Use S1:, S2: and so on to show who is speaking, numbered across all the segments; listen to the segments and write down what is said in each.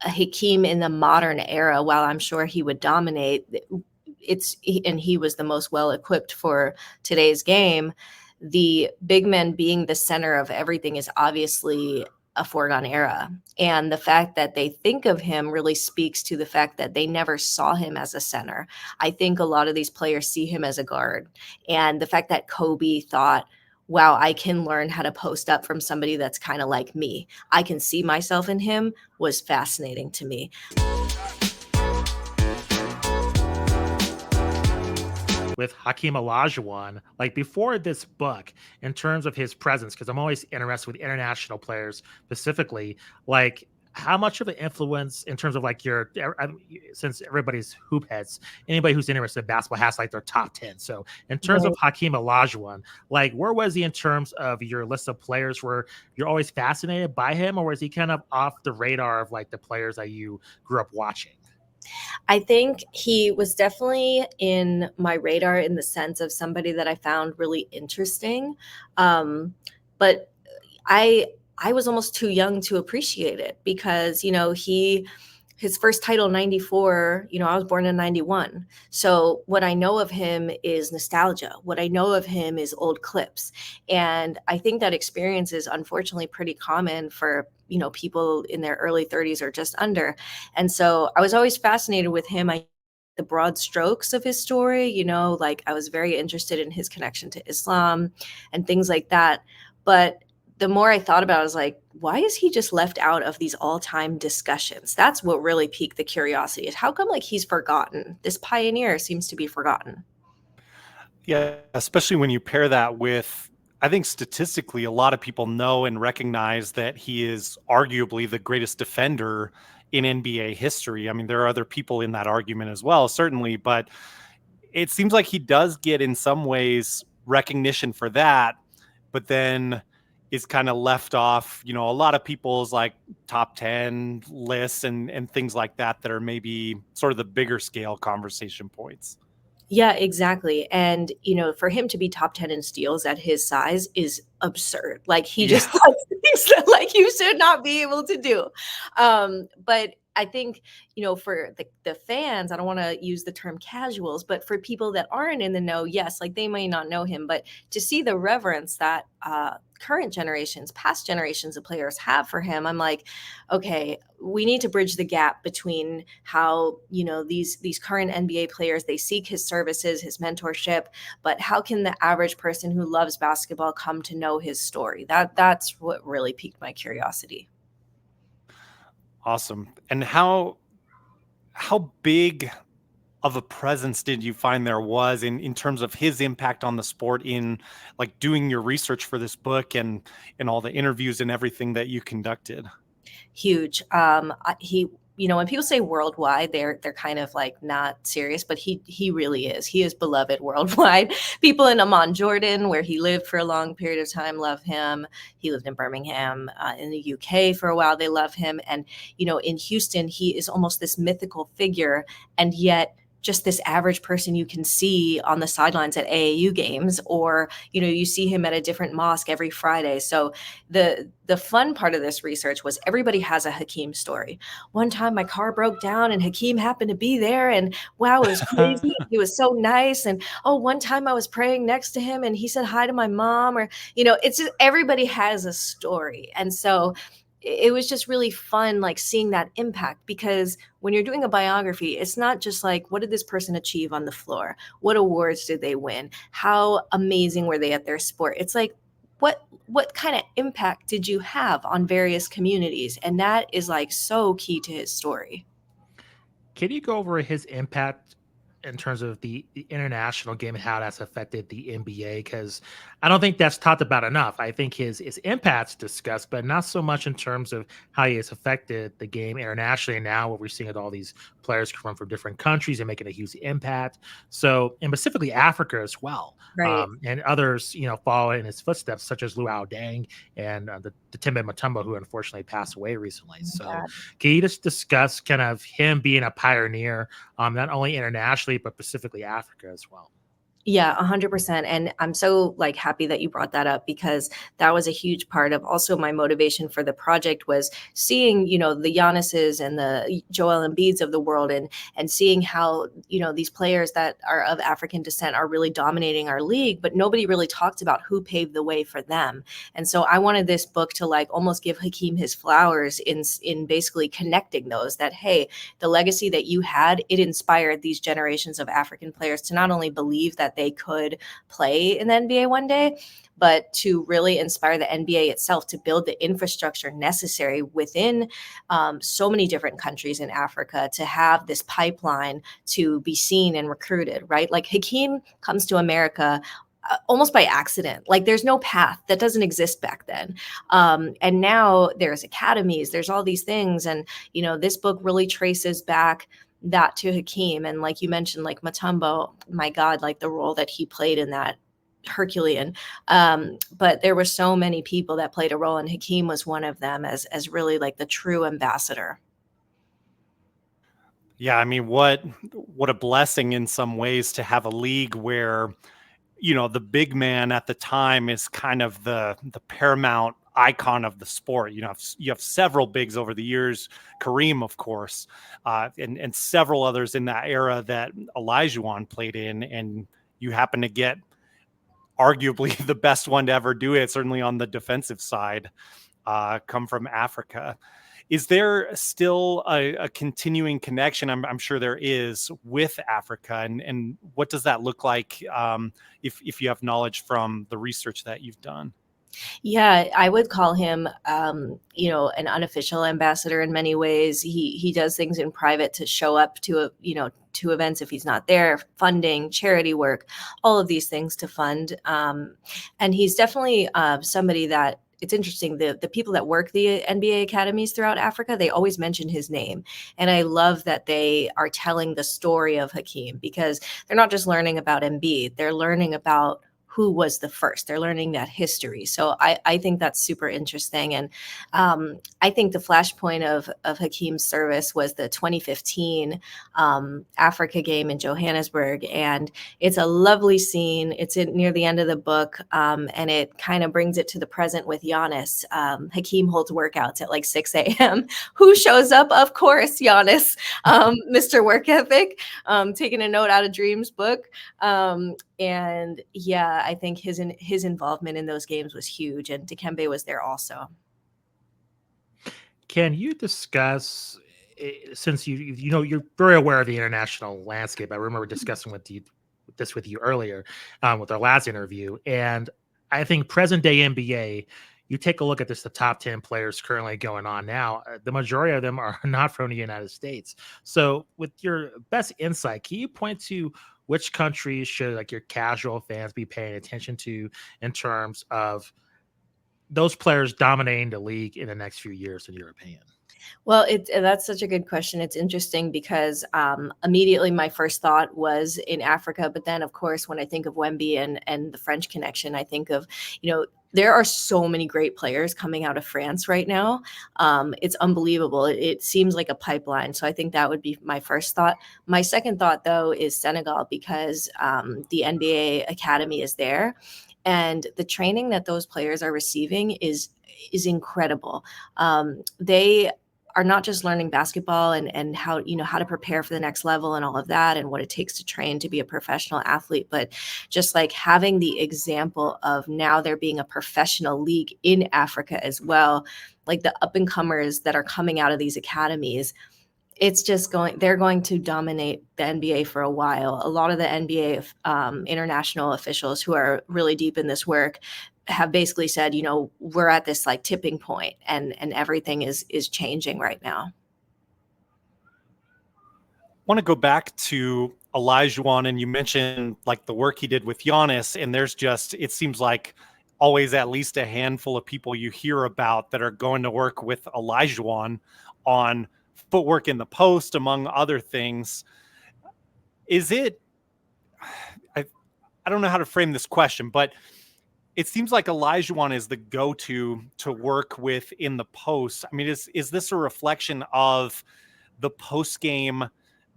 S1: a Hakeem in the modern era, while I'm sure he would dominate, and he was the most well-equipped for today's game, the big men being the center of everything is obviously a foregone era. And the fact that they think of him really speaks to the fact that they never saw him as a center. I think a lot of these players see him as a guard. And the fact that Kobe thought, wow, I can learn how to post up from somebody that's kind of like me, I can see myself in him, was fascinating to me.
S2: With Hakeem Olajuwon, like before this book, in terms of his presence, because I'm always interested with international players specifically, like how much of an influence in terms of like since everybody's hoop heads, anybody who's interested in basketball has like their top 10. So in terms of Hakeem Olajuwon, like where was he in terms of your list of players? Where you're always fascinated by him, or was he kind of off the radar of like the players that you grew up watching?
S1: I think he was definitely in my radar in the sense of somebody that I found really interesting. But I was almost too young to appreciate it because, his first title, 94, I was born in 91. So what I know of him is nostalgia. What I know of him is old clips. And I think that experience is unfortunately pretty common for, people in their early 30s or just under. And so I was always fascinated with him. The broad strokes of his story, like I was very interested in his connection to Islam and things like that. But the more I thought about it, I was like, why is he just left out of these all-time discussions? That's what really piqued the curiosity, is how come like he's forgotten? This pioneer seems to be forgotten.
S3: Yeah, especially when you pair that with, I think statistically, a lot of people know and recognize that he is arguably the greatest defender in NBA history. I mean, there are other people in that argument as well, certainly, but it seems like he does get in some ways recognition for that, but then is kind of left off, a lot of people's like top 10 lists and things like that are maybe sort of the bigger scale conversation points.
S1: Yeah, exactly. And, for him to be top 10 in steals at his size is absurd. Like he just does things that like you should not be able to do. But I think, for the fans, I don't want to use the term casuals, but for people that aren't in the know, yes, like they may not know him, but to see the reverence that current generations, past generations of players have for him, I'm like, okay, we need to bridge the gap between how, these current NBA players, they seek his services, his mentorship, but how can the average person who loves basketball come to know his story? That's what really piqued my curiosity.
S3: Awesome. And how big of a presence did you find there was in terms of his impact on the sport in like doing your research for this book and all the interviews and everything that you conducted?
S1: Huge. He, when people say worldwide, they're kind of like not serious, but he really is. He is beloved worldwide. People in Amman, Jordan, where he lived for a long period of time, love him. He lived in Birmingham, in the UK for a while. They love him. And, in Houston, he is almost this mythical figure. And yet just this average person you can see on the sidelines at AAU games, or, you see him at a different mosque every Friday. So the fun part of this research was everybody has a Hakeem story. One time my car broke down and Hakeem happened to be there, and wow, it was crazy. He was so nice. And oh, one time I was praying next to him and he said hi to my mom, or, it's just, everybody has a story. And so it was just really fun, like seeing that impact, because when you're doing a biography, it's not just like, what did this person achieve on the floor? What awards did they win? How amazing were they at their sport? It's like, what kind of impact did you have on various communities? And that is like so key to his story.
S2: Can you go over his impact in terms of the international game and how that's affected the NBA? Because I don't think that's talked about enough. I think his impact's discussed, but not so much in terms of how he has affected the game internationally. And now what we're seeing with all these players come from different countries and making a huge impact. So, and specifically Africa as well.
S1: Right.
S2: And others, follow in his footsteps, such as Luau Deng and the Timba Mutombo, who unfortunately passed away recently.
S1: Oh
S2: So,
S1: God.
S2: can you just discuss kind of him being a pioneer, not only internationally, but specifically Africa as well?
S1: Yeah, 100%. And I'm so like happy that you brought that up, because that was a huge part of also my motivation for the project, was seeing, the Giannis's and the Joel Embiids of the world, and seeing how, these players that are of African descent are really dominating our league, but nobody really talked about who paved the way for them. And so I wanted this book to like almost give Hakeem his flowers in basically connecting those, that hey, the legacy that you had, it inspired these generations of African players to not only believe that they could play in the NBA one day, but to really inspire the NBA itself to build the infrastructure necessary within so many different countries in Africa to have this pipeline to be seen and recruited, right? Like Hakeem comes to America almost by accident. Like there's no path that doesn't exist back then. And now there's academies, there's all these things. And, this book really traces back that to Hakeem. And like you mentioned, like Mutombo, my God, like the role that he played in that, Herculean. But there were so many people that played a role, and Hakeem was one of them as really like the true ambassador.
S3: Yeah, I mean, what a blessing in some ways to have a league where, the big man at the time is kind of the paramount icon of the sport. You have several bigs over the years, Kareem, of course, and several others in that era that Olajuwon played in, and you happen to get arguably the best one to ever do it, certainly on the defensive side, come from Africa. Is there still a continuing connection? I'm sure there is, with Africa, and what does that look like, if you have knowledge from the research that you've done?
S1: Yeah, I would call him, an unofficial ambassador in many ways. He does things in private to show up to events if he's not there, funding, charity work, all of these things to fund. And he's definitely somebody that it's interesting. The people that work the NBA academies throughout Africa, they always mention his name. And I love that they are telling the story of Hakeem, because they're not just learning about Embiid, they're learning about who was the first. They're learning that history. So I think that's super interesting. And I think the flashpoint of Hakeem's service was the 2015 Africa game in Johannesburg. And it's a lovely scene. It's near the end of the book. And it kind of brings it to the present with Giannis. Hakeem holds workouts at like 6 a.m. Who shows up? Of course, Giannis, Mr. Work Ethic, taking a note out of Dream's book. And yeah, I think his involvement in those games was huge, and Dikembe was there also.
S2: Can you discuss, since you're very aware of the international landscape? I remember discussing with you earlier, with our last interview, and I think present day NBA. You take a look at the top 10 players currently going on now. The majority of them are not from the United States. So, with your best insight, can you point to which countries should like your casual fans be paying attention to in terms of those players dominating the league in the next few years, in your opinion?
S1: Well, that's such a good question. It's interesting because immediately my first thought was in Africa, but then of course when I think of Wemby and the French connection, I think of, there are so many great players coming out of France right now. It's unbelievable. It seems like a pipeline. So I think that would be my first thought. My second thought, though, is Senegal, because the NBA Academy is there. And the training that those players are receiving is incredible. They are not just learning basketball and how to prepare for the next level and all of that and what it takes to train to be a professional athlete, but just like having the example of now there being a professional league in Africa as well, like the up and comers that are coming out of these academies. They're going to dominate the NBA for a while. A lot of the NBA international officials who are really deep in this work have basically said, we're at this like tipping point, and everything is changing right now.
S3: Want to go back to Olajuwon, and you mentioned like the work he did with Giannis, and it seems like always at least a handful of people you hear about that are going to work with Olajuwon on footwork in the post, among other things. I don't know how to frame this question, but it seems like Olajuwon is the go-to to work with in the post. I mean, is this a reflection of the post-game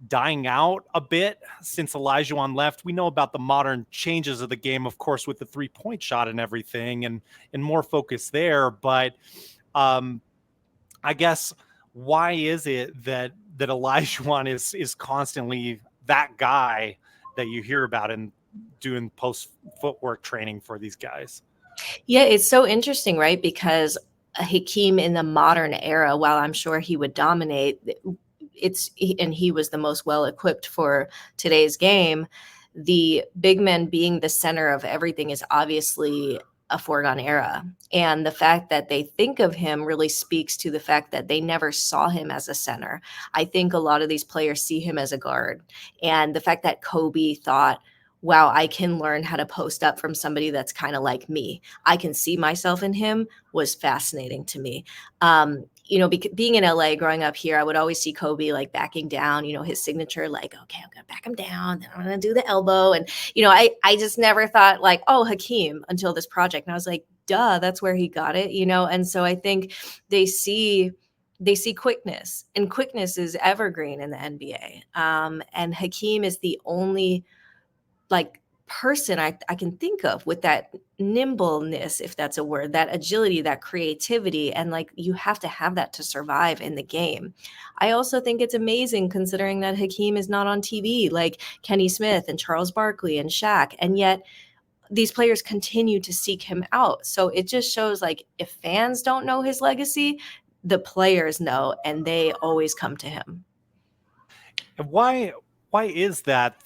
S3: dying out a bit since Olajuwon left. We know about the modern changes of the game, of course, with the 3-point shot and everything, and more focus there. But I guess, why is it that Olajuwon is constantly that guy that you hear about in doing post footwork training for these guys?
S1: Yeah, it's so interesting, right? Because Hakeem in the modern era, while I'm sure he would dominate, and he was the most well equipped for today's game. The big men being the center of everything is obviously a foregone era. And the fact that they think of him really speaks to the fact that they never saw him as a center. I think a lot of these players see him as a guard. And the fact that Kobe thought, wow, I can learn how to post up from somebody that's kind of like me, I can see myself in him, was fascinating to me. Being in LA, growing up here, I would always see Kobe like backing down, his signature, like, okay, I'm going to back him down. Then I'm going to do the elbow. And, I just never thought like, oh, Hakeem, until this project. And I was like, duh, that's where he got it, And so I think they see quickness, and quickness is evergreen in the NBA. And Hakeem is the only like person I can think of with that nimbleness, if that's a word, that agility, that creativity. And like, you have to have that to survive in the game. I also think it's amazing considering that Hakeem is not on TV like Kenny Smith and Charles Barkley and Shaq. And yet these players continue to seek him out. So it just shows like, if fans don't know his legacy, the players know, and they always come to him.
S3: And why is that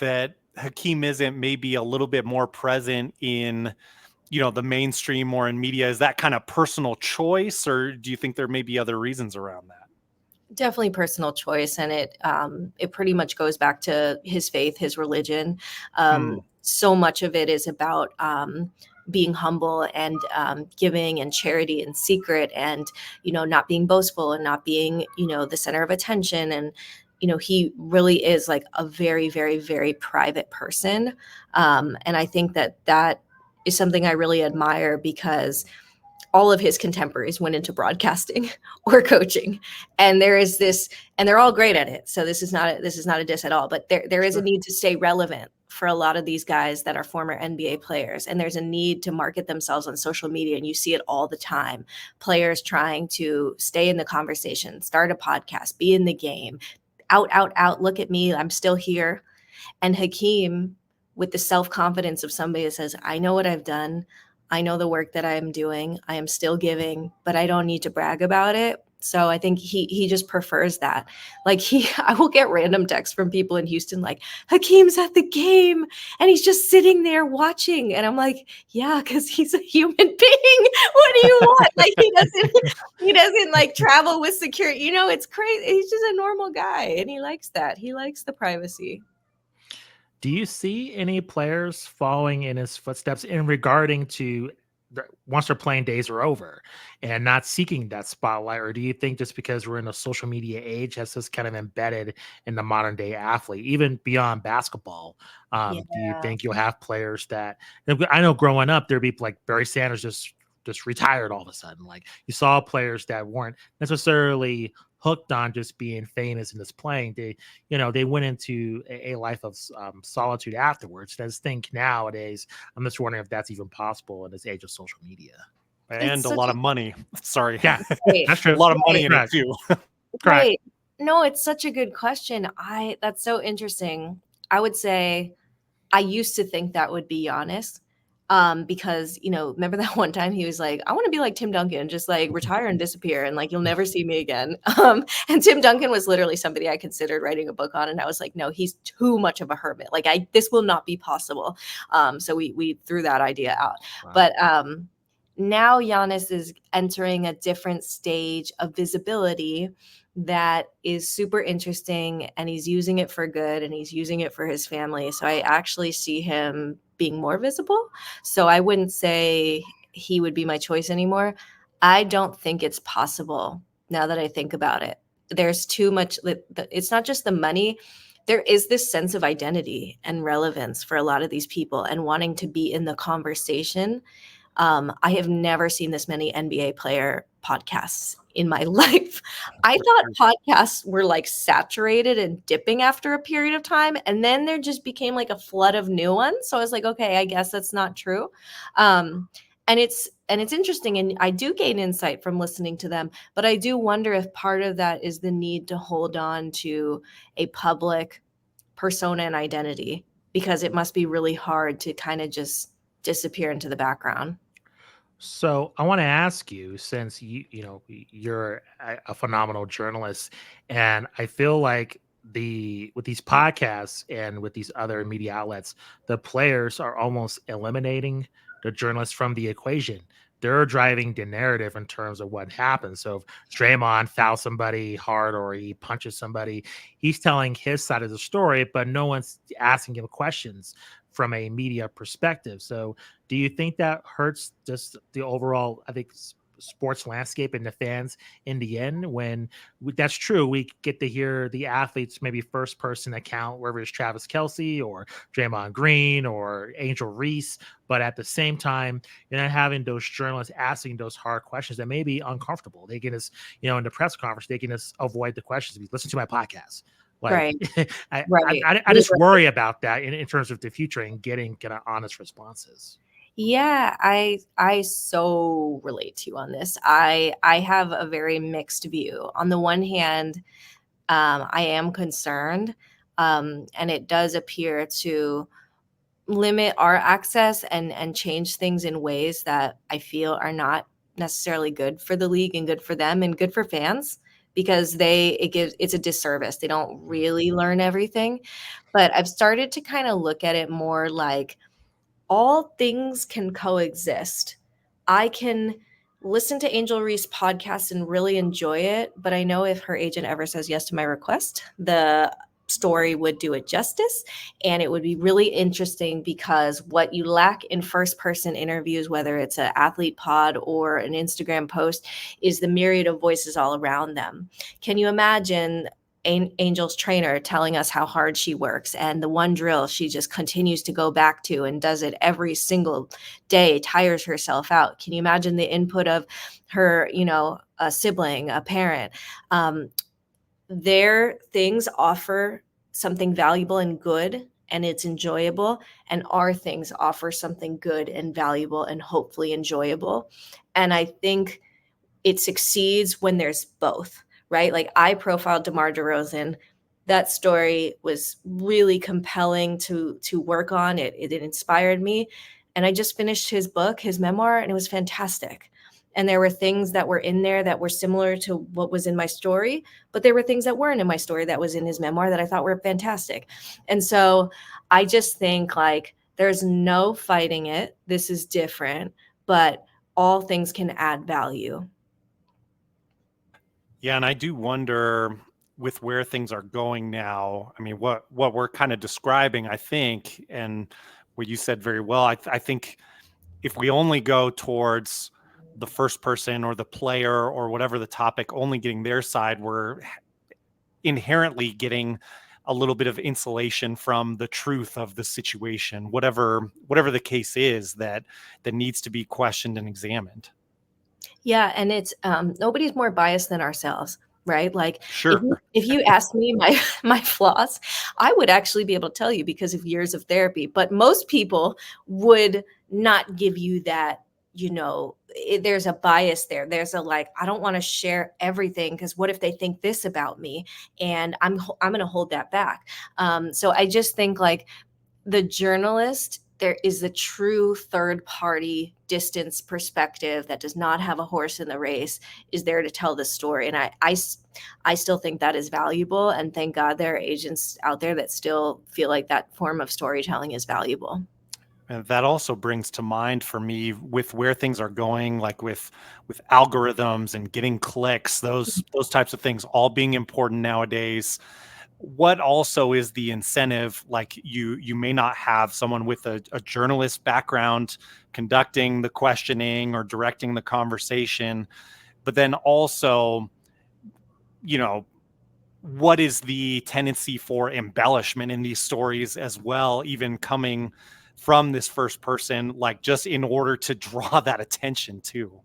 S3: Hakeem isn't maybe a little bit more present in, the mainstream or in media? Is that kind of personal choice, or do you think there may be other reasons around that?
S1: Definitely personal choice, and it pretty much goes back to his faith, his religion. So much of it is about being humble and giving and charity and secret, and not being boastful and not being the center of attention. And he really is like a very, very, very private person. And I think that is something I really admire, because all of his contemporaries went into broadcasting or coaching, and there is this, and they're all great at it. So this is not a diss at all, but there is a need to stay relevant for a lot of these guys that are former NBA players. And there's a need to market themselves on social media. And you see it all the time. Players trying to stay in the conversation, start a podcast, be in the game, out, look at me, I'm still here. And Hakeem, with the self-confidence of somebody that says, I know what I've done, I know the work that I'm doing, I am still giving, but I don't need to brag about it. So I think he just prefers that. Like I will get random texts from people in Houston like, Hakeem's at the game and he's just sitting there watching. And I'm like, yeah, because he's a human being. What do you want? Like he doesn't like travel with security. It's crazy. He's just a normal guy, and he likes that. He likes the privacy.
S2: Do you see any players following in his footsteps in regarding to once their playing days are over and not seeking that spotlight? Or do you think just because we're in a social media age, has this kind of embedded in the modern day athlete, even beyond basketball? Do you think you'll have players that, I know growing up, there'd be like Barry Sanders just retired all of a sudden. Like you saw players that weren't necessarily hooked on just being famous and just playing. They went into a life of solitude afterwards. I just think nowadays, I'm just wondering if that's even possible in this age of social media.
S3: And a lot of money. Sorry.
S2: Yeah, that's true.
S3: A lot of money in it too.
S1: Right. No, it's such a good question. That's so interesting. I would say I used to think that would be Giannis. Because, remember that one time he was like, I want to be like Tim Duncan, just like retire and disappear, and like, you'll never see me again. And Tim Duncan was literally somebody I considered writing a book on. And I was like, no, he's too much of a hermit. Like this will not be possible. So we threw that idea out. Wow. But now Giannis is entering a different stage of visibility that is super interesting, and he's using it for good, and he's using it for his family. So I actually see him being more visible. So I wouldn't say he would be my choice anymore. I don't think it's possible now that I think about it. There's too much, it's not just the money. There is this sense of identity and relevance for a lot of these people and wanting to be in the conversation. I have never seen this many NBA podcasts in my life. I thought podcasts were like saturated and dipping after a period of time, and then there just became like a flood of new ones. So I was like, okay, I guess that's not true. And it's interesting, and I do gain insight from listening to them, but I do wonder if part of that is the need to hold on to a public persona and identity, because it must be really hard to kind of just disappear into the background.
S2: So I want to ask you, since you're a phenomenal journalist, and I feel like with these podcasts and with these other media outlets, the players are almost eliminating the journalists from the equation. They're driving the narrative in terms of what happens. So if Draymond fouls somebody hard or he punches somebody, he's telling his side of the story, but no one's asking him questions from a media perspective. So do you think that hurts just the overall, I think, sports landscape and the fans in the end? When that's true, we get to hear the athletes maybe first person account, wherever it's Travis Kelsey or Draymond Green or Angel Reese, but at the same time, you're not having those journalists asking those hard questions that may be uncomfortable. They can just, in the press conference, they can just avoid the questions. Listen to my podcast. Like,
S1: Right.
S2: I,
S1: Right.
S2: I just worry about that in terms of the future and getting kind of honest responses.
S1: Yeah, I so relate to you on this. I have a very mixed view. On the one hand, I am concerned, and it does appear to limit our access and change things in ways that I feel are not necessarily good for the league and good for them and good for fans, because it's a disservice. They don't really learn everything. But I've started to kind of look at it more like all things can coexist. I can listen to Angel Reese podcast and really enjoy it, but I know if her agent ever says yes to my request, the story would do it justice, and it would be really interesting, because what you lack in first person interviews, whether it's an athlete pod or an Instagram post, is the myriad of voices all around them. Can you imagine Angel's trainer telling us how hard she works, and the one drill she just continues to go back to and does it every single day, tires herself out? Can you imagine the input of her, a sibling, a parent? Their things offer something valuable and good, and it's enjoyable, and our things offer something good and valuable and hopefully enjoyable. And I think it succeeds when there's both, right? Like, I profiled DeMar DeRozan. That story was really compelling to work on. It inspired me. And I just finished his book, his memoir, and it was fantastic. And there were things that were in there that were similar to what was in my story, but there were things that weren't in my story that was in his memoir that I thought were fantastic. And so I just think, like, there's no fighting it. This is different, but all things can add value.
S3: Yeah, and I do wonder, with where things are going now. I mean, what we're kind of describing, I think, and what you said very well. I think if we only go towards the first person or the player or whatever the topic, only getting their side, we're inherently getting a little bit of insulation from the truth of the situation, whatever the case is that needs to be questioned and examined.
S1: Yeah, and it's nobody's more biased than ourselves, right? Like,
S3: Sure.
S1: if you ask me my flaws, I would actually be able to tell you because of years of therapy. But most people would not give you that. There's a bias there. There's a, like, I don't want to share everything because what if they think this about me? And I'm going to hold that back. So I just think, like, the journalist, there is the true third party distance perspective that does not have a horse in the race, is there to tell the story. And I still think that is valuable. And thank God there are agents out there that still feel like that form of storytelling is valuable.
S3: And that also brings to mind for me, with where things are going, like with algorithms and getting clicks, those types of things all being important nowadays. What also is the incentive? Like, you may not have someone with a journalist background conducting the questioning or directing the conversation, but then also, what is the tendency for embellishment in these stories as well, even coming from this first person, like, just in order to draw that attention too.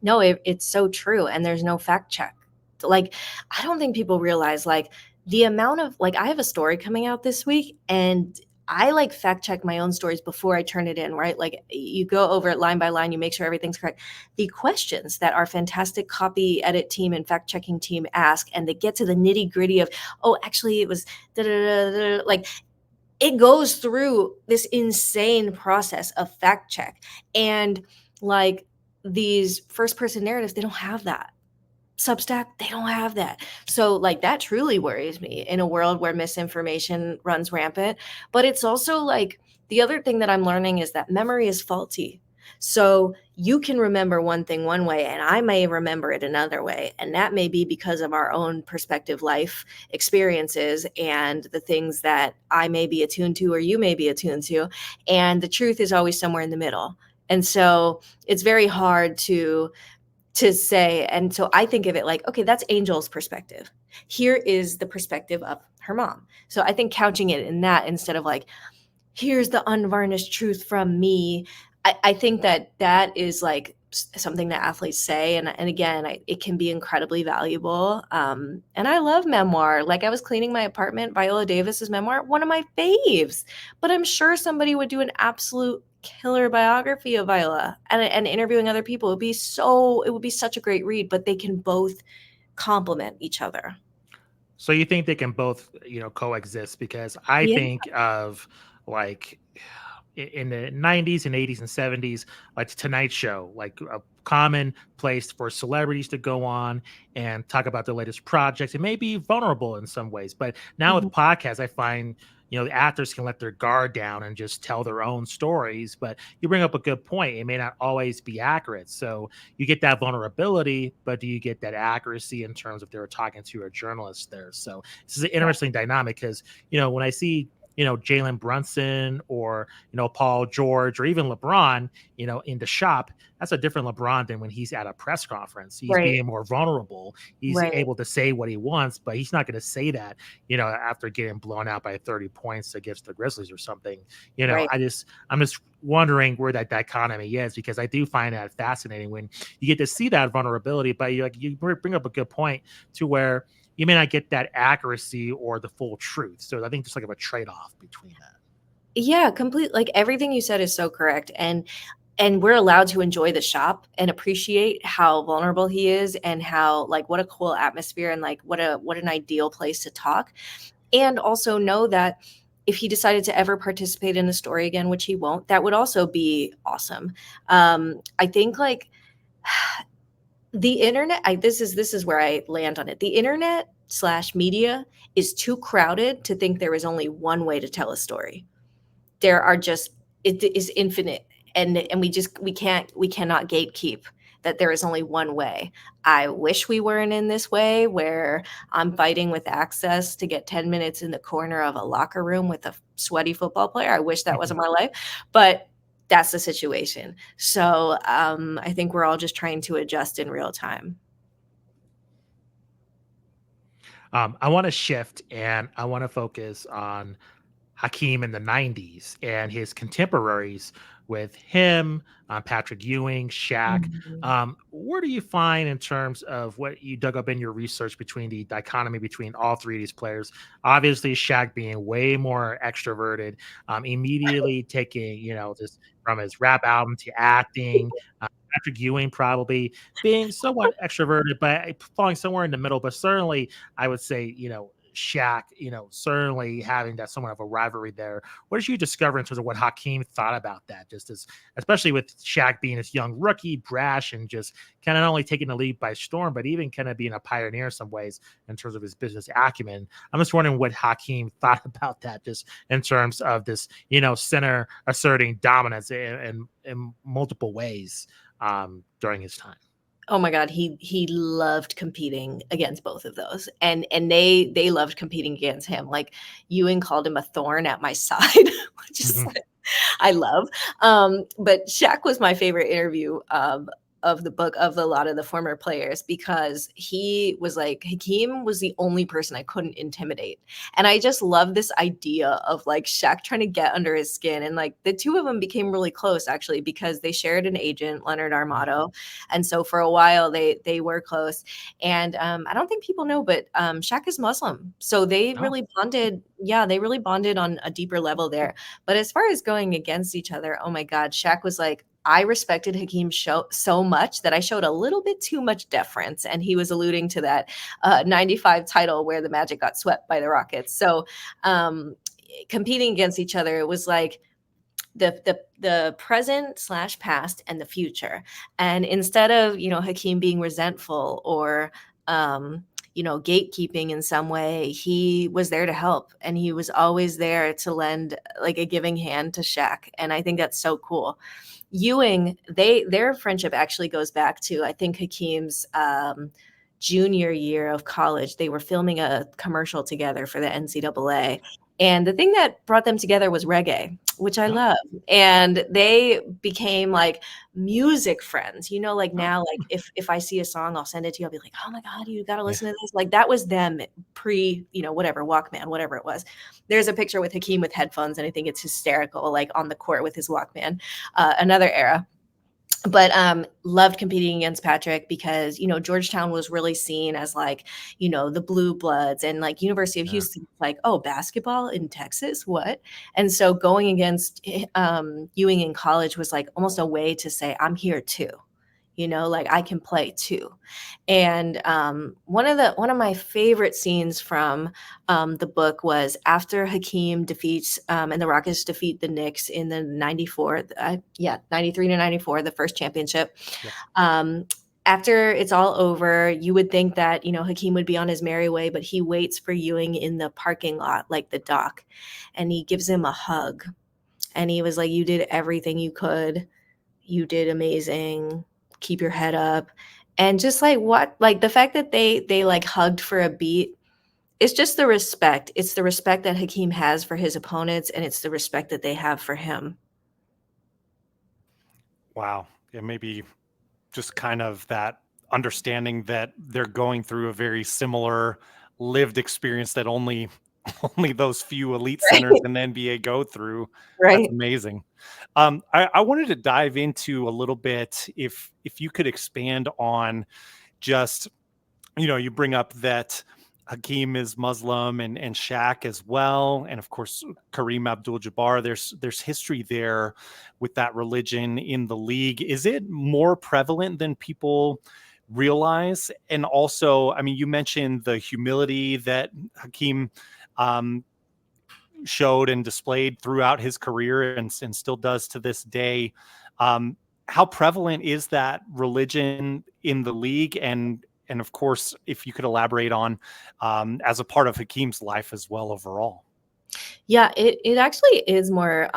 S1: No, it's so true. And there's no fact check. Like, I don't think people realize like the amount of like, I have a story coming out this week and I like fact check my own stories before I turn it in, right? Like you go over it line by line, you make sure everything's correct. The questions that our fantastic copy edit team and fact checking team ask, and they get to the nitty gritty of, oh, actually it was da da da da, like it goes through this insane process of fact check. And like these first person narratives, they don't have that. Substack, they don't have that. So like that truly worries me in a world where misinformation runs rampant. But it's also like the other thing that I'm learning is that memory is faulty. So you can remember one thing one way and I may remember it another way. And that may be because of our own perspective life experiences and the things that I may be attuned to or you may be attuned to. And the truth is always somewhere in the middle. And so it's very hard to say. And so I think of it like, okay, that's Angel's perspective. Here is the perspective of her mom. So I think couching it in that instead of like, here's the unvarnished truth from me. I think that is like something that athletes say. And again, it can be incredibly valuable. And I love memoir. Like I was cleaning my apartment, Viola Davis's memoir, one of my faves. But I'm sure somebody would do an absolute killer biography of Viola and interviewing other people. It would be such a great read, but they can both complement each other.
S2: So you think they can both, coexist? Because I
S1: Yeah.
S2: think of like in the 90s and 80s and 70s, like the Tonight Show, like a common place for celebrities to go on and talk about their latest projects. It may be vulnerable in some ways, but now
S1: Mhm.
S2: with podcasts, I find the actors can let their guard down and just tell their own stories. But you bring up a good point. It may not always be accurate. So you get that vulnerability, but do you get that accuracy in terms of they were talking to a journalist there? So this is an interesting dynamic because, when I see, Jalen Brunson or, Paul George or even LeBron, in the shop, that's a different LeBron than when he's at a press conference. He's
S1: Right.
S2: being more vulnerable. He's
S1: Right.
S2: able to say what he wants, but he's not going to say that, after getting blown out by 30 points against the Grizzlies or something.
S1: Right.
S2: I'm just wondering where that dichotomy is, because I do find that fascinating when you get to see that vulnerability, but you bring up a good point to where you may not get that accuracy or the full truth. So I think there's like a trade-off between that.
S1: Yeah, complete. Like everything you said is so correct. And we're allowed to enjoy the shop and appreciate how vulnerable he is and how like what a cool atmosphere and like what an ideal place to talk. And also know that if he decided to ever participate in a story again, which he won't, that would also be awesome. I think like the internet, this is where I land on it. The internet slash media is too crowded to think there is only one way to tell a story. There are just, it is infinite, and we cannot gatekeep that there is only one way. I wish we weren't in this way where I'm fighting with access to get 10 minutes in the corner of a locker room with a sweaty football player. I wish that wasn't my life, but that's the situation. So I think we're all just trying to adjust in real time.
S2: I want to shift and I want to focus on Hakeem in the 90s and his contemporaries with him, Patrick Ewing, Shaq.
S1: Mhm.
S2: Where do you find in terms of what you dug up in your research between the dichotomy between all three of these players? Obviously, Shaq being way more extroverted, immediately taking, this from his rap album to acting. Patrick Ewing probably being somewhat extroverted, but falling somewhere in the middle. But certainly, I would say, Shaq, certainly having that somewhat of a rivalry there. What did you discover in terms of what Hakeem thought about that? Just as, especially with Shaq being this young rookie, brash, and just kind of not only taking the league by storm, but even kind of being a pioneer in some ways in terms of his business acumen. I'm just wondering what Hakeem thought about that, just in terms of this, center asserting dominance in multiple ways during his time.
S1: Oh my God, he loved competing against both of those, and they loved competing against him. Like Ewing called him a thorn at my side, which is
S2: Mhm.
S1: like, I love. But Shaq was my favorite interview of the book of a lot of the former players, because he was like, Hakeem was the only person I couldn't intimidate. And I just love this idea of like Shaq trying to get under his skin. And like the two of them became really close actually, because they shared an agent, Leonard Armato. And so for a while they were close. And I don't think people know, but Shaq is Muslim. So they really bonded. Yeah, they really bonded on a deeper level there. But as far as going against each other, oh my God, Shaq was like, I respected Hakeem so much that I showed a little bit too much deference. And he was alluding to that 95 title where the Magic got swept by the Rockets. So competing against each other, it was like the present / past and the future. And instead of, Hakeem being resentful or, gatekeeping in some way, he was there to help. And he was always there to lend like a giving hand to Shaq. And I think that's so cool. Ewing, their friendship actually goes back to, I think, Hakeem's junior year of college. They were filming a commercial together for the NCAA. And the thing that brought them together was reggae, which I love. And they became like music friends, like now, like if I see a song, I'll send it to you. I'll be like, oh my God, you got to listen to this. Like that was them pre, whatever, Walkman, whatever it was. There's a picture with Hakeem with headphones, and I think it's hysterical, like on the court with his Walkman, another era. But loved competing against Patrick because, Georgetown was really seen as like, the blue bloods, and like University of Houston, like, oh, basketball in Texas, what? And so going against Ewing in college was like almost a way to say, I'm here too. Like I can play too. And one of my favorite scenes from the book was after Hakeem defeats and the Rockets defeat the Knicks in the 93 to 94, the first championship. Yep. After it's all over, you would think that, Hakeem would be on his merry way, but he waits for Ewing in the parking lot, like the dock, and he gives him a hug. And he was like, you did everything you could. You did amazing. Keep your head up. And just like the fact that they like hugged for a beat, it's just the respect. It's the respect that Hakeem has for his opponents, and it's the respect that they have for him.
S3: Wow. Yeah, maybe just kind of that understanding that they're going through a very similar lived experience that only those few elite centers in the NBA go through.
S1: Right.
S3: That's amazing. I wanted to dive into a little bit, if you could expand on just, you bring up that Hakeem is Muslim and Shaq as well. And of course, Kareem Abdul-Jabbar, there's history there with that religion in the league. Is it more prevalent than people realize? And also, I mean, you mentioned the humility that Hakeem showed and displayed throughout his career and still does to this day. How prevalent is that religion in the league? And of course, if you could elaborate on as a part of Hakeem's life as well overall.
S1: Yeah, it actually is more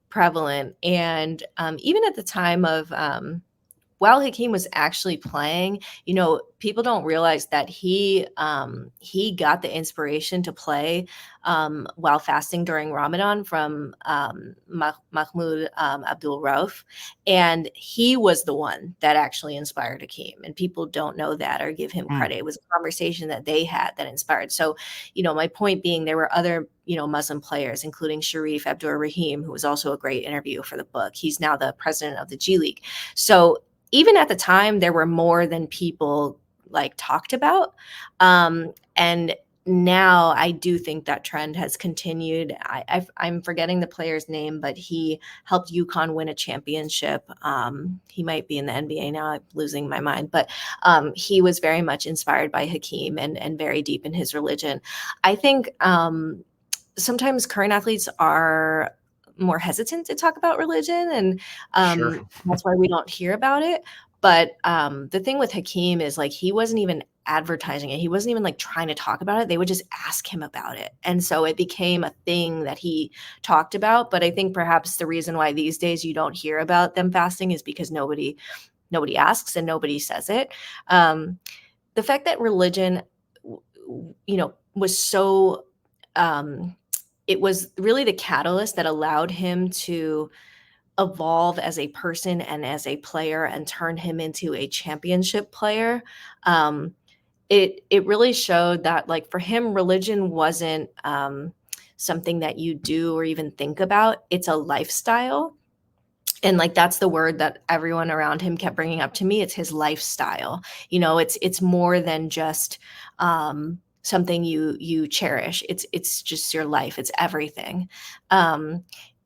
S1: prevalent. And even at the time of while Hakeem was actually playing, people don't realize that he got the inspiration to play while fasting during Ramadan from Mahmoud Abdul Rauf. And he was the one that actually inspired Hakeem. And people don't know that or give him credit. It was a conversation that they had that inspired. So, my point being, there were other, Muslim players, including Sharif Abdur-Rahim, who was also a great interview for the book. He's now the president of the G League. So even at the time, there were more than people like talked about. And now I do think that trend has continued. I'm forgetting the player's name, but he helped UConn win a championship. He might be in the NBA now. I'm losing my mind, but he was very much inspired by Hakeem and very deep in his religion. I think sometimes current athletes are more hesitant to talk about religion, and that's why we don't hear about it. But the thing with Hakeem is like he wasn't even advertising it. He wasn't even like trying to talk about it. They would just ask him about it. And so it became a thing that he talked about. But I think perhaps the reason why these days you don't hear about them fasting is because nobody asks and nobody says it. The fact that religion, was so it was really the catalyst that allowed him to evolve as a person and as a player and turn him into a championship player. It really showed that, like, for him, religion wasn't something that you do or even think about. It's a lifestyle. And like that's the word that everyone around him kept bringing up to me. It's his lifestyle. It's more than just something you cherish. It's just your life. It's everything.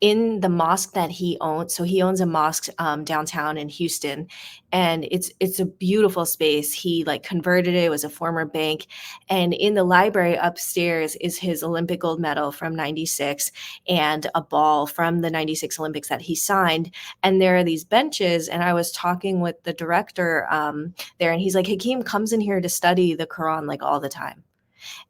S1: In the mosque that he owns, so he owns a mosque downtown in Houston, and it's a beautiful space. He like converted it. It was a former bank, and in the library upstairs is his Olympic gold medal from '96 and a ball from the '96 Olympics that he signed. And there are these benches, and I was talking with the director there, and he's like, Hakeem comes in here to study the Quran like all the time.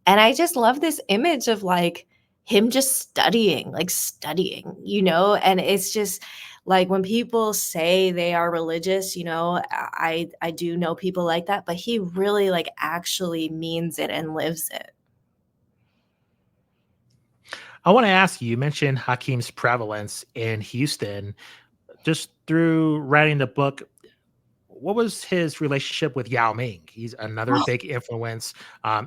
S1: And I just love this image of like him just studying, and it's just like when people say they are religious, I do know people like that, but he really like actually means it and lives it.
S2: I want to ask you, you mentioned Hakeem's prevalence in Houston. Just through writing the book, what was his relationship with Yao Ming? He's another big influence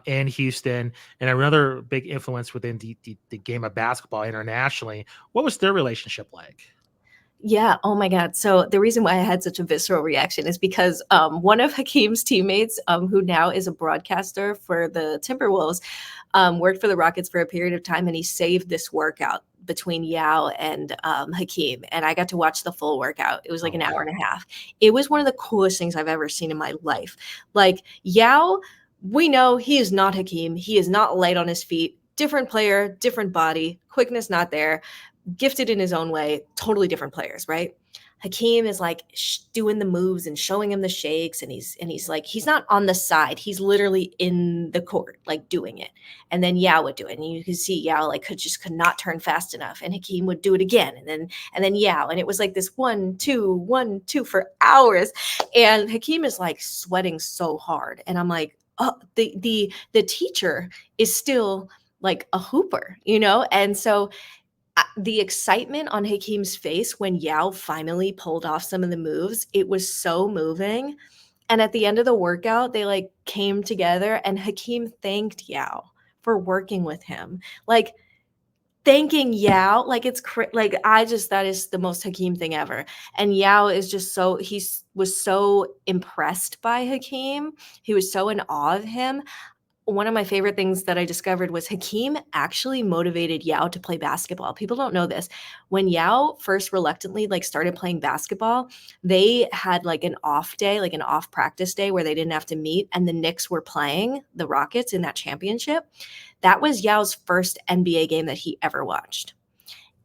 S2: in Houston and another big influence within the game of basketball internationally. What was their relationship like?
S1: Yeah. Oh my God. So the reason why I had such a visceral reaction is because one of Hakeem's teammates, who now is a broadcaster for the Timberwolves, worked for the Rockets for a period of time, and he saved this workout between Yao and Hakeem. And I got to watch the full workout. It was like an hour and a half. It was one of the coolest things I've ever seen in my life. Like Yao, we know he is not Hakeem. He is not light on his feet. Different player, different body, quickness not there, gifted in his own way, totally different players, right? Hakeem is like doing the moves and showing him the shakes, and he's like, he's not on the side, he's literally in the court like doing it. And then Yao would do it, and you could see Yao like could not turn fast enough, and Hakeem would do it again, and then Yao, and it was like this 1-2 for hours, and Hakeem is like sweating so hard, and I'm like, oh, the teacher is still like a hooper, and so the excitement on Hakeem's face when Yao finally pulled off some of the moves, it was so moving. And at the end of the workout, they like came together, and Hakeem thanked Yao for working with him. Like thanking Yao, like that is the most Hakeem thing ever. And Yao is just was so impressed by Hakeem. He was so in awe of him. One of my favorite things that I discovered was Hakeem actually motivated Yao to play basketball. People don't know this. When Yao first reluctantly like started playing basketball, they had like an off day, like an off practice day where they didn't have to meet, and the Knicks were playing the Rockets in that championship. That was Yao's first NBA game that he ever watched.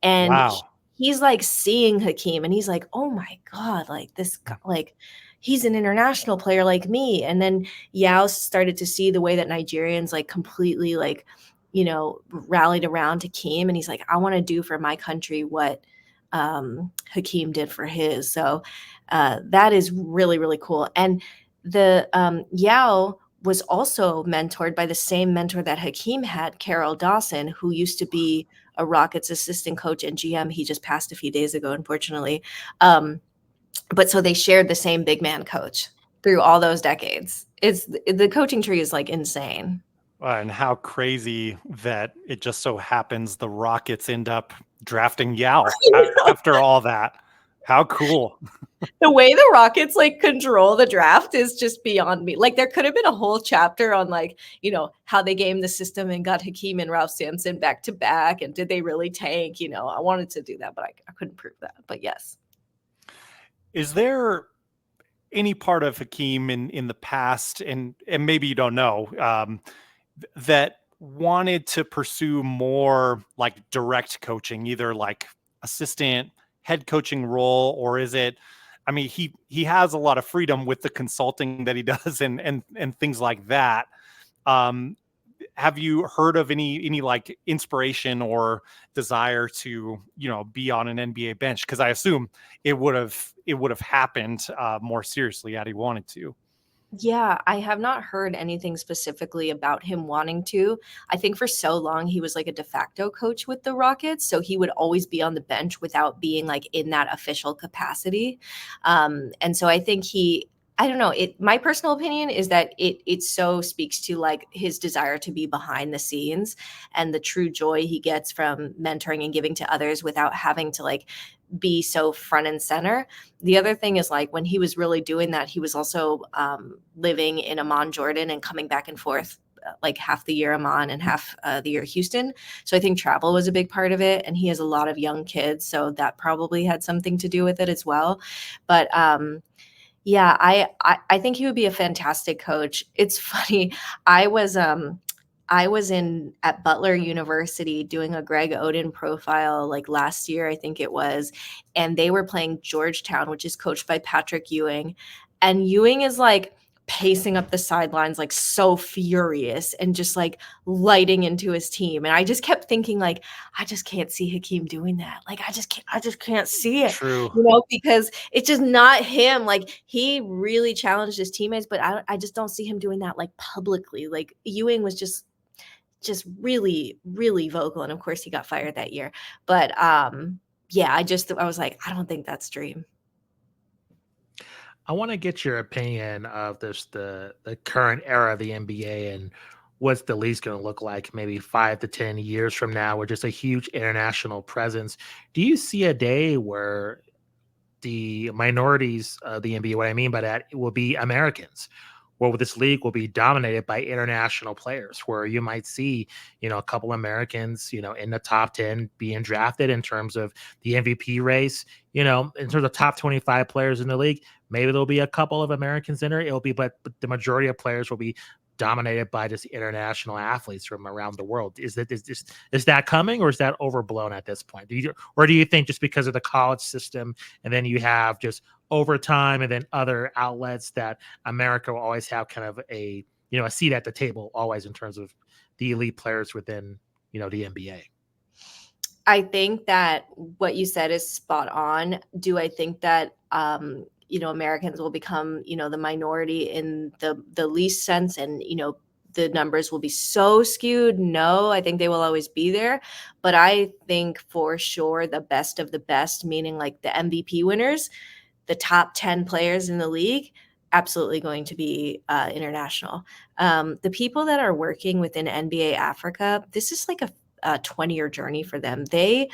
S1: And
S3: Wow.
S1: he's like seeing Hakeem, and he's like, oh my God, like this guy, like he's an international player like me. And then Yao started to see the way that Nigerians like completely like, rallied around Hakeem. And he's like, I want to do for my country what Hakeem did for his. So that is really, really cool. And the Yao was also mentored by the same mentor that Hakeem had, Carol Dawson, who used to be a Rockets assistant coach and GM. He just passed a few days ago, unfortunately. But so they shared the same big man coach through all those decades. The coaching tree is like insane.
S3: And how crazy that it just so happens the Rockets end up drafting Yao after all that. How cool.
S1: The way the Rockets like control the draft is just beyond me. Like there could have been a whole chapter on like, how they gamed the system and got Hakeem and Ralph Sampson back to back. And did they really tank? I wanted to do that, but I couldn't prove that. But yes.
S3: Is there any part of Hakeem in the past, and maybe you don't know, that wanted to pursue more like direct coaching, either like assistant head coaching role, or is it, I mean, he has a lot of freedom with the consulting that he does and things like that. Have you heard of any like inspiration or desire to, be on an NBA bench? Because I assume it would have happened more seriously had he wanted to.
S1: Yeah, I have not heard anything specifically about him wanting to. I think for so long he was like a de facto coach with the Rockets, so he would always be on the bench without being like in that official capacity. And so I think I don't know, my personal opinion is that it so speaks to like his desire to be behind the scenes and the true joy he gets from mentoring and giving to others without having to like be so front and center. The other thing is like when he was really doing that, he was also living in Amman, Jordan, and coming back and forth like half the year Amman and half the year Houston. So I think travel was a big part of it, and he has a lot of young kids, so that probably had something to do with it as well. But yeah, I think he would be a fantastic coach. It's funny. I was I was in at Butler University doing a Greg Oden profile like last year, I think it was, and they were playing Georgetown, which is coached by Patrick Ewing. And Ewing is like pacing up the sidelines like so furious and just like lighting into his team. And I just kept thinking like I just can't see Hakeem doing that. Like I just can't see it,
S3: True.
S1: because it's just not him. Like he really challenged his teammates, but I just don't see him doing that like publicly. Like Ewing was just really, really vocal. And of course he got fired that year. But yeah, I was like, I don't think that's dream.
S2: I want to get your opinion of the current era of the NBA and what's the league's going to look like maybe 5 to 10 years from now with just a huge international presence. Do you see a day where the minorities of the NBA, what I mean by that, will be Americans, where this league will be dominated by international players, where you might see, a couple Americans, in the top 10 being drafted in terms of the MVP race, in terms of top 25 players in the league, maybe there'll be a couple of Americans in there. It'll be, but the majority of players will be dominated by just international athletes from around the world. Is that coming, or is that overblown at this point? Or do you think just because of the college system and then you have just overtime and then other outlets that America will always have kind of a seat at the table always in terms of the elite players within, the NBA?
S1: I think that what you said is spot on. Do I think that Americans will become, the minority in the least sense, and the numbers will be so skewed? No, I think they will always be there. But I think for sure the best of the best, meaning like the MVP winners, the top 10 players in the league, absolutely going to be international. The people that are working within NBA Africa, this is like a 20-year journey for them. They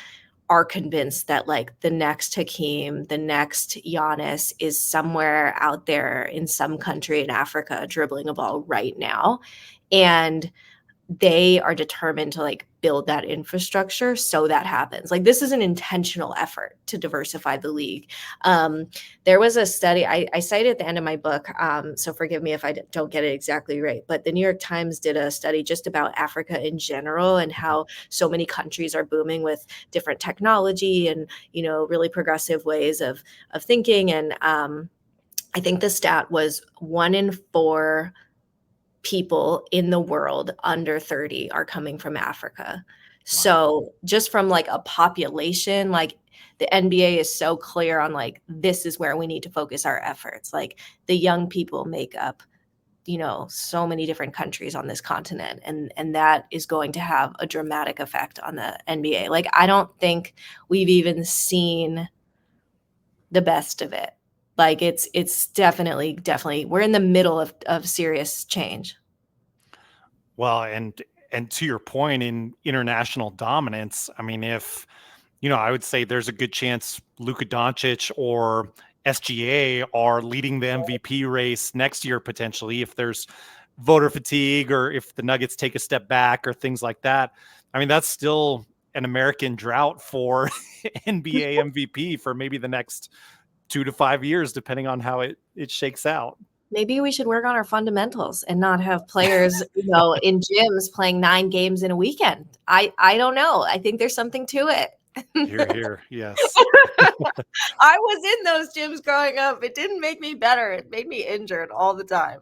S1: are convinced that like the next Hakeem, the next Giannis is somewhere out there in some country in Africa dribbling a ball right now. And they are determined to like build that infrastructure so that happens. Like this is an intentional effort to diversify the league. There was a study I cited at the end of my book, so forgive me if I don't get it exactly right, but the New York Times did a study just about Africa in general and how so many countries are booming with different technology and really progressive ways of thinking. And I think the stat was 1 in 4 people in the world under 30 are coming from Africa. So just from like a population, like the NBA is so clear on like, this is where we need to focus our efforts. Like the young people make up, so many different countries on this continent. And that is going to have a dramatic effect on the NBA. Like, I don't think we've even seen the best of it. Like it's definitely, we're in the middle of serious change.
S3: Well, and to your point in international dominance, I mean, if I would say there's a good chance Luka Doncic or SGA are leading the MVP race next year potentially if there's voter fatigue or if the Nuggets take a step back or things like that. I mean, that's still an American drought for NBA MVP for maybe the next 2 to 5 years, depending on how it shakes out.
S1: Maybe we should work on our fundamentals and not have players, in gyms playing 9 games in a weekend. I don't know. I think there's something to it.
S3: Hear, hear. Yes.
S1: I was in those gyms growing up. It didn't make me better. It made me injured all the time.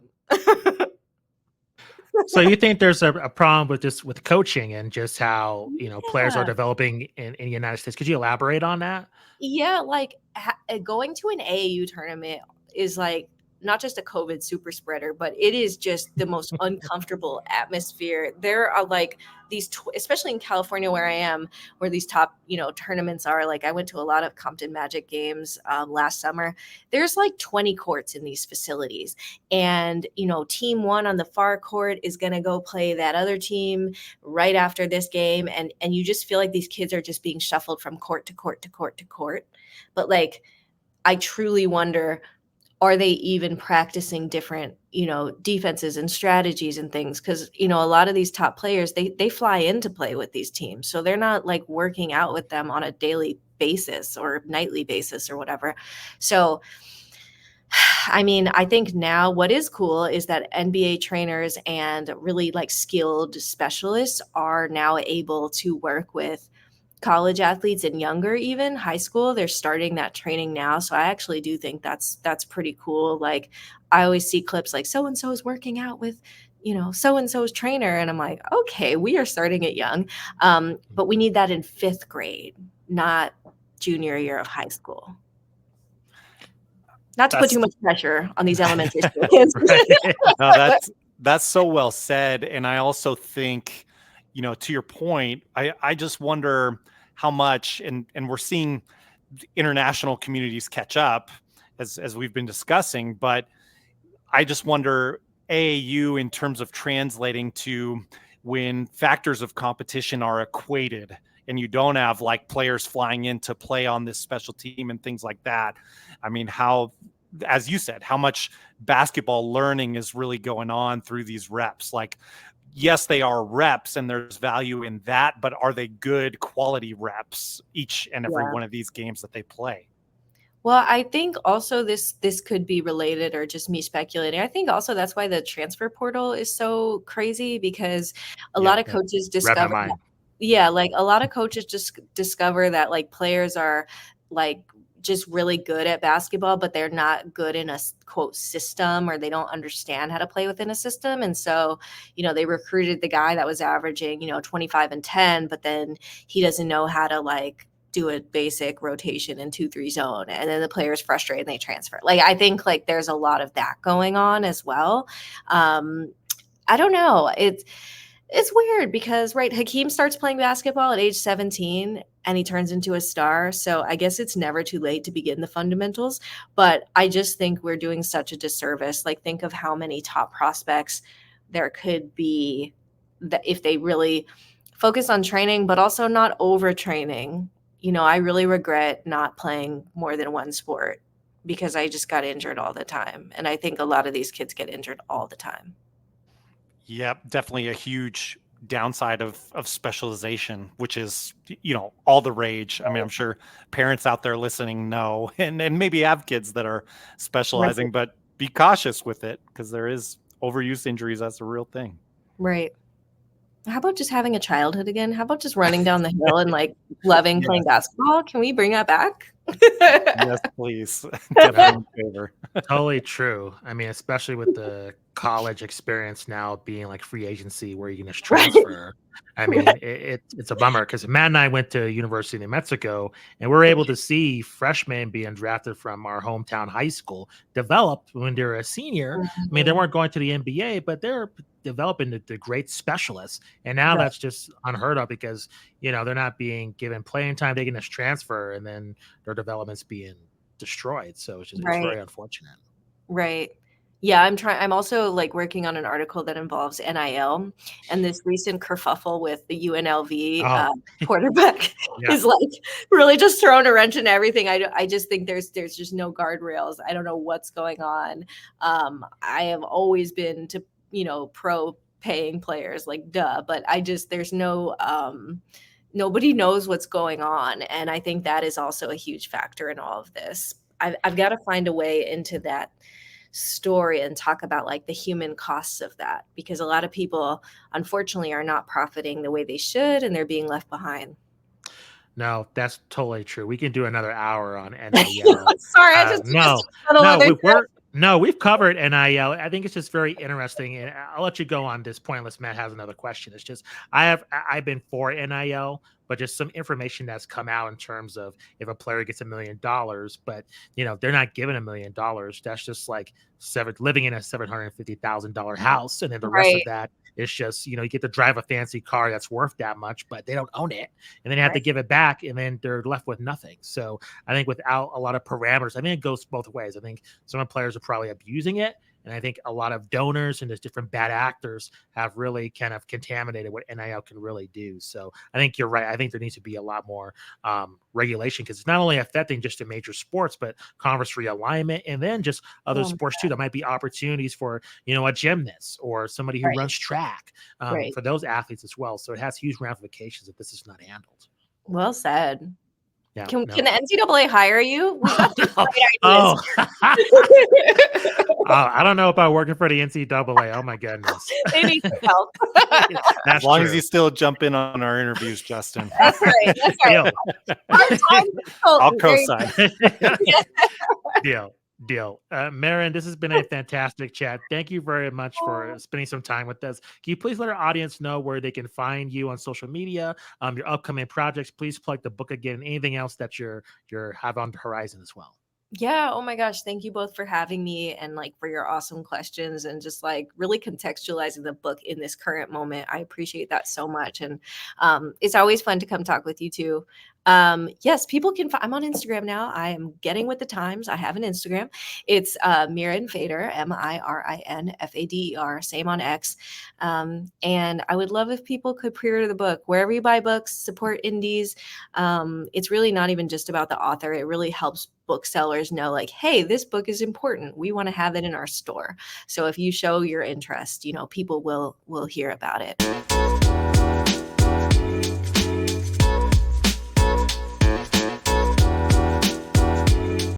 S2: So you think there's a problem with coaching and just how players are
S1: Yeah.
S2: developing in the United States? Could you elaborate on that?
S1: Yeah, like going to an AAU tournament is like not just a COVID super spreader, but it is just the most uncomfortable atmosphere. There are like these, especially in California where I am, where these top, tournaments are. Like I went to a lot of Compton Magic games last summer. There's like 20 courts in these facilities. And, team one on the far court is going to go play that other team right after this game. And you just feel like these kids are just being shuffled from court to court to court to court. But like, I truly wonder, are they even practicing different, defenses and strategies and things? Because, a lot of these top players, they fly in to play with these teams. So they're not like working out with them on a daily basis or nightly basis or whatever. So, I mean, I think now what is cool is that NBA trainers and really like skilled specialists are now able to work with college athletes and younger, even high school. They're starting that training now. So I actually do think that's pretty cool. Like I always see clips like so and so is working out with so and so's trainer, and I'm like, okay, we are starting it young, but we need that in 5th grade, not junior year of high school. Not to put too much pressure on these elementary school kids.
S3: No, that's so well said. And I also think, to your point, I just wonder how much, and we're seeing international communities catch up as we've been discussing, but I just wonder, AAU in terms of translating to when factors of competition are equated and you don't have like players flying in to play on this special team and things like that. I mean, how, as you said, how much basketball learning is really going on through these reps? Like, yes, they are reps and there's value in that, but are they good quality reps each and every one of these games that they play?
S1: Well, I think also this could be related, or just me speculating. I think also that's why the transfer portal is so crazy, because a lot of coaches discover like a lot of coaches just discover that like players are like just really good at basketball, but they're not good in a quote system, or they don't understand how to play within a system. And so, they recruited the guy that was averaging, 25 and 10, but then he doesn't know how to like do a basic rotation in 2-3 zone. And then the player's frustrated and they transfer. Like, I think like there's a lot of that going on as well. I don't know. It's weird because, right, Hakeem starts playing basketball at age 17 and he turns into a star. So I guess it's never too late to begin the fundamentals. But I just think we're doing such a disservice. Like, think of how many top prospects there could be that if they really focus on training, but also not overtraining. I really regret not playing more than one sport because I just got injured all the time. And I think a lot of these kids get injured all the time.
S3: Yep, definitely a huge downside of specialization, which is, all the rage. I mean, I'm sure parents out there listening know, and maybe have kids that are specializing, but be cautious with it because there is overuse injuries. That's a real thing.
S1: Right. How about just having a childhood again? How about just running down the hill and like loving playing basketball? Can we bring that back?
S3: Yes, please. Definitely in favor.
S2: Totally true. I mean, especially with the college experience now being like free agency where you can just transfer. I mean, it's a bummer because Matt and I went to University of New Mexico and we're able to see freshmen being drafted from our hometown high school develop when they're a senior. I mean, they weren't going to the NBA, but they're developing the great specialists. And now that's just unheard of because, they're not being given playing time. They can just transfer and then their development's being destroyed. So it's very unfortunate.
S1: Right. Yeah, I'm also like working on an article that involves NIL, and this recent kerfuffle with the UNLV quarterback is like really just throwing a wrench in everything. I just think there's just no guardrails. I don't know what's going on. I have always been to, pro paying players, like duh, but there's no nobody knows what's going on, and I think that is also a huge factor in all of this. I've got to find a way into that story and talk about like the human costs of that, because a lot of people unfortunately are not profiting the way they should and they're being left behind.
S2: No, that's totally true. We can do another hour on NIL.
S1: Sorry, I just
S2: No, we've covered NIL. I think it's just very interesting, and I'll let you go on this point unless Matt has another question. It's just I've been for NIL, but just some information that's come out in terms of if a player gets $1 million, but they're not given $1 million. That's just like living in a $750,000 house, and then the rest of
S1: Right.
S2: that is just you get to drive a fancy car that's worth that much, but they don't own it, and then they have to
S1: Right.
S2: give it back, and then they're left with nothing. So I think without a lot of parameters, I think it goes both ways. I think some players are probably abusing it. And I think a lot of donors and just different bad actors have really kind of contaminated what NIL can really do. So I think you're right. I think there needs to be a lot more regulation, because it's not only affecting just the major sports, but conference realignment, and then just other
S1: Oh,
S2: sports too. There might be opportunities for, a gymnast or somebody who
S1: right.
S2: runs track
S1: Right.
S2: for those athletes as well. So it has huge ramifications if this is not handled.
S1: Well said.
S2: Yeah.
S1: Can
S2: No.
S1: the NCAA hire you? We got some great
S2: Oh.
S1: ideas.
S2: I don't know about working for the NCAA. Oh my goodness.
S1: They need some help.
S2: That's
S3: As long as
S2: true.
S3: you still jump in on our interviews, Justin.
S1: That's right. That's right.
S3: I'll co-sign.
S2: Deal. Mirin, this has been a fantastic chat. Thank you very much for spending some time with us. Can you please let our audience know where they can find you on social media, your upcoming projects? Please plug the book again, anything else that you're have on the horizon as well.
S1: Yeah. Oh my gosh. Thank you both for having me and like for your awesome questions and just like really contextualizing the book in this current moment. I appreciate that so much. And it's always fun to come talk with you too. Yes, people can I'm on Instagram now. I am getting with the times. I have an Instagram. It's Mirin Fader, MIRINFADER, same on X. And I would love if people could pre-order the book wherever you buy books, support indies. It's really not even just about the author. It really helps booksellers know like, hey, this book is important. We want to have it in our store. So if you show your interest, people will hear about it.